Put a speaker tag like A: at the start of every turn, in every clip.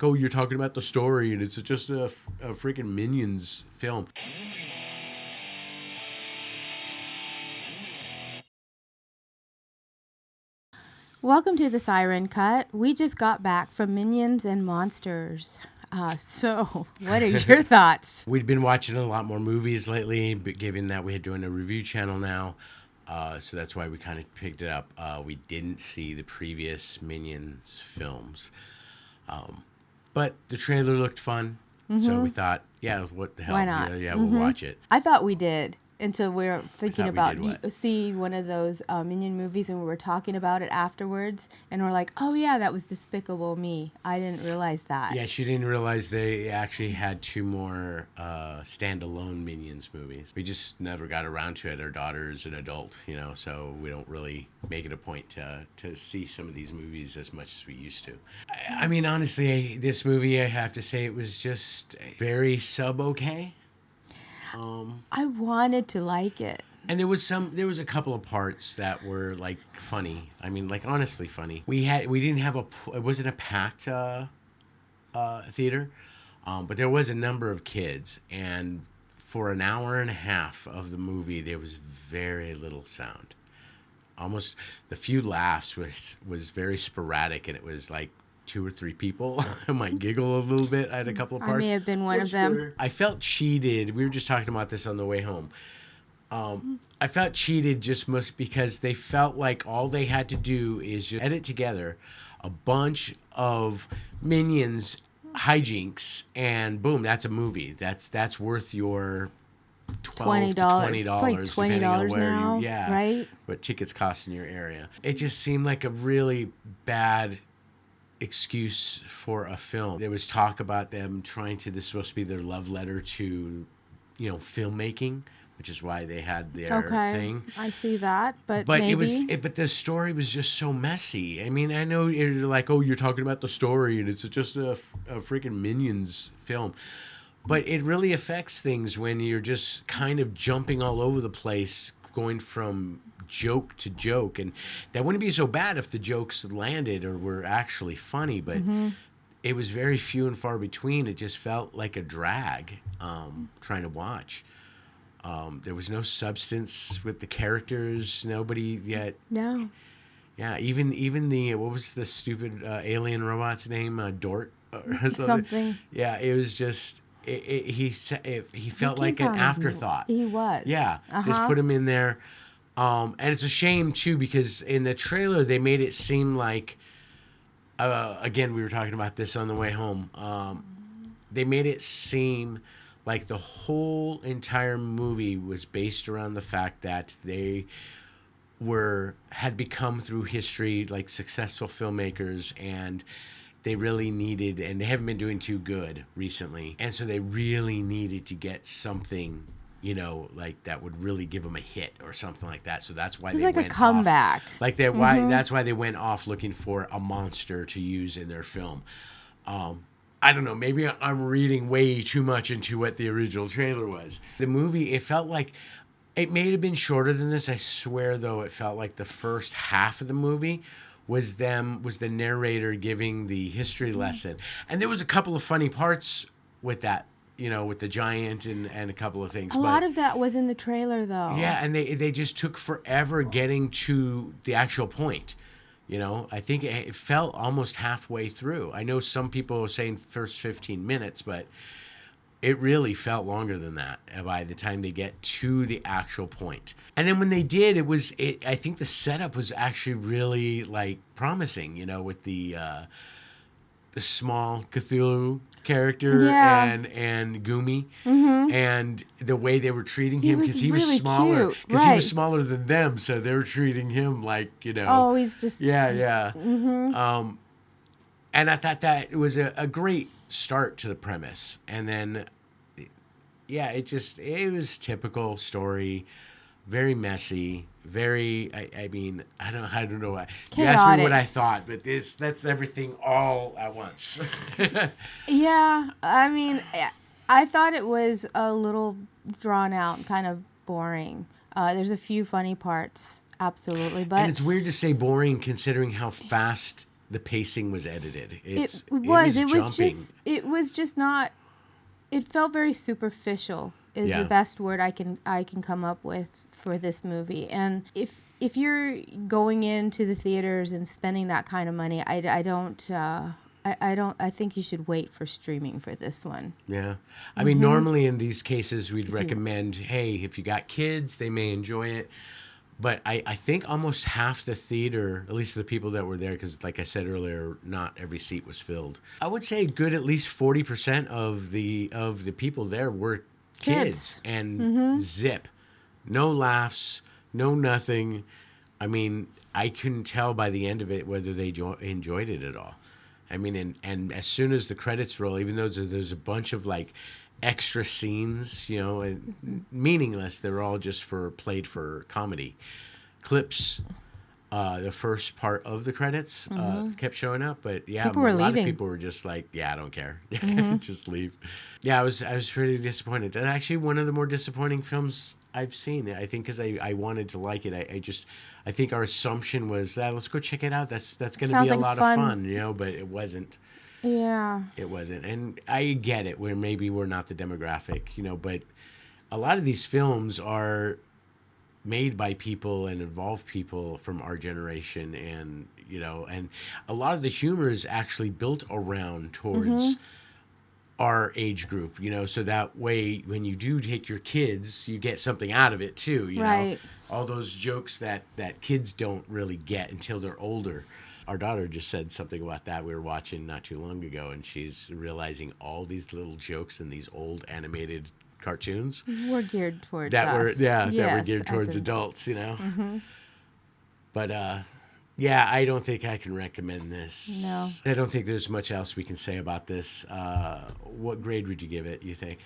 A: Oh, you're talking about the story, and it's just a freaking Minions film.
B: Welcome to the Siren Cut. We just got back from Minions and Monsters. So, what are your thoughts?
A: We'd been watching a lot more movies lately, but given that we had doing a review channel now, so that's why we kind of picked it up. We didn't see the previous Minions films, but the trailer looked fun, so we thought, yeah, what the hell?
B: Why not?
A: Yeah, we'll watch it.
B: I thought we did. And so we were thinking
A: we
B: about
A: did what?
B: see one of those Minion movies, and we were talking about it afterwards, and we're like, "Oh yeah, that was Despicable Me." I didn't realize that.
A: Yeah, she didn't realize they actually had two more standalone Minions movies. We just never got around to it. Our daughter's an adult, so we don't really make it a point to see some of these movies as much as we used to. I mean, honestly, this movie, I have to say, it was just very sub-okay.
B: I wanted to like it.
A: And there was a couple of parts that were like funny. I mean, like honestly funny. We didn't have it wasn't a packed theater, but there was a number of kids, and for an hour and a half of the movie, there was very little sound. Almost the few laughs was very sporadic, and it was like two or three people. I might giggle a little bit at a couple of
B: I
A: parts.
B: may have been one of them.
A: I felt cheated. We were just talking about this on the way home. I felt cheated because they felt like all they had to do is just edit together a bunch of Minions hijinks, and boom, that's a movie. That's worth your $12 to $20,
B: like $20 now, right?
A: What tickets cost in your area. It just seemed like a really bad excuse for a film. There was talk about them this is supposed to be their love letter to, filmmaking, which is why they had their thing.
B: I see that, but
A: maybe. But the story was just so messy. I mean, I know you're like, oh, you're talking about the story, and it's just a freaking Minions film. But it really affects things when you're just kind of jumping all over the place, going from joke to joke. And that wouldn't be so bad if the jokes landed or were actually funny, but it was very few and far between. It just felt like a drag trying to watch. There was no substance with the characters. Nobody yet.
B: No.
A: Yeah, even the what was the stupid alien robot's name? Dort or
B: something.
A: Yeah, it was just he felt like an afterthought.
B: He was.
A: Yeah, just put him in there, and it's a shame too because in the trailer they made it seem like. Again, we were talking about this on the way home. They made it seem like the whole entire movie was based around the fact that they had become through history like successful filmmakers, and they really needed, and they haven't been doing too good recently, and so they really needed to get something like that would really give them a hit or something like that. So that's why
B: it's like a comeback.
A: That's why they went off looking for a monster to use in their film. I don't know, maybe I'm reading way too much into what the original trailer was. The movie, it felt like it may have been shorter than this. I swear, though, it felt like the first half of the movie was the narrator giving the history lesson. And there was a couple of funny parts with that, with the giant and a couple of things.
B: A lot of that was in the trailer, though.
A: Yeah, and they just took forever getting to the actual point. I think it felt almost halfway through. I know some people are saying first 15 minutes, but it really felt longer than that by the time they get to the actual point. And then when they did, I think the setup was actually really like promising, with the small Cthulhu character and Gumi, and the way they were treating him because he was
B: really
A: smaller,
B: because
A: he was smaller than them, so they were treating him like
B: Oh, he's just
A: yeah. And I thought that it was a great start to the premise, and then it was typical story, very messy, very. I mean, I don't know. You asked me what I thought, but that's everything all at once.
B: Yeah, I mean, I thought it was a little drawn out, kind of boring. There's a few funny parts, absolutely, but
A: and it's weird to say boring considering how fast the pacing was edited.
B: It
A: It
B: was.
A: was
B: It was
A: jumping.
B: just. It was just not. It felt very superficial. Is
A: Yeah.
B: the best word I can come up with for this movie. And if you're going into the theaters and spending that kind of money, I don't. I think you should wait for streaming for this one.
A: Yeah. I mean, normally in these cases, we'd recommend, hey, if you got kids, they may enjoy it. But I think almost half the theater, at least the people that were there, because like I said earlier, not every seat was filled. I would say good at least 40% of the people there were kids. And zip. No laughs, no nothing. I mean, I couldn't tell by the end of it whether they enjoyed it at all. I mean, and as soon as the credits roll, even though there's a bunch of like extra scenes, you know, and meaningless, they're all just played for comedy clips. The first part of the credits kept showing up, but yeah,
B: People were
A: a lot
B: leaving.
A: of people were just like, yeah, I don't care, just leave. Yeah, I was pretty disappointed. That's actually one of the more disappointing films I've seen. I think because I wanted to like it. I think our assumption was that let's go check it out. That's going to
B: Sounds
A: be a
B: like
A: lot
B: fun.
A: of fun, you know. But it wasn't.
B: Yeah.
A: It wasn't, and I get it. Where maybe we're not the demographic, you know. But a lot of these films are made by people and involve people from our generation, and you know, and a lot of the humor is actually built around towards our age group, you know, so that way when you do take your kids, you get something out of it too, you know.
B: Right.
A: All those jokes that kids don't really get until they're older. Our daughter just said something about that. We were watching not too long ago, and she's realizing all these little jokes in these old animated cartoons
B: We're geared towards
A: that were
B: us.
A: that were
B: Yes,
A: geared
B: as
A: towards adults, you know.
B: Mm-hmm.
A: But yeah, I don't think I can recommend this.
B: No.
A: I don't think there's much else we can say about this. What grade would you give it, you think?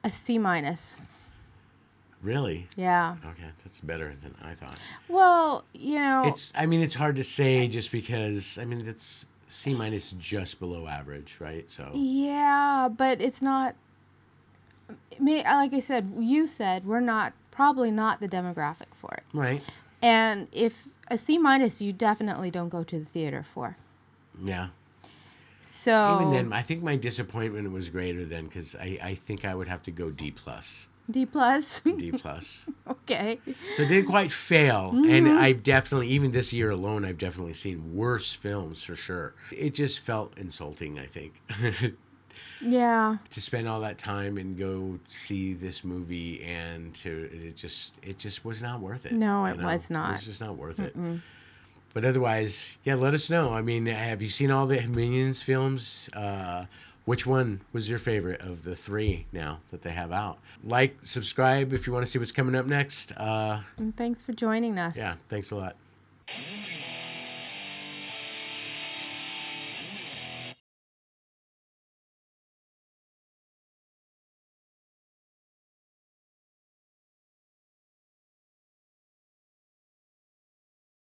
B: A C minus.
A: Really?
B: Yeah.
A: Okay, that's better than I thought.
B: Well, you know.
A: I mean, it's hard to say just because, I mean, it's C minus just below average, right? So.
B: Yeah, but it's not. Like I said, you said we're probably not the demographic for it.
A: Right.
B: And if a C minus, you definitely don't go to the theater for.
A: Yeah.
B: So.
A: Even then, I think my disappointment was greater then because I think I would have to go D plus.
B: D plus.
A: D plus.
B: Okay.
A: So it didn't quite fail. And I've definitely, even this year alone, I've definitely seen worse films for sure. It just felt insulting, I think.
B: Yeah.
A: To spend all that time and go see this movie and it just was not worth it.
B: No,
A: you
B: it
A: know?
B: was
A: It
B: not.
A: was just not worth it. But otherwise, yeah, let us know. I mean, have you seen all the Minions films? Which one was your favorite of the 3 now that they have out? Like, subscribe if you want to see what's coming up next.
B: And thanks for joining us.
A: Yeah, thanks a lot.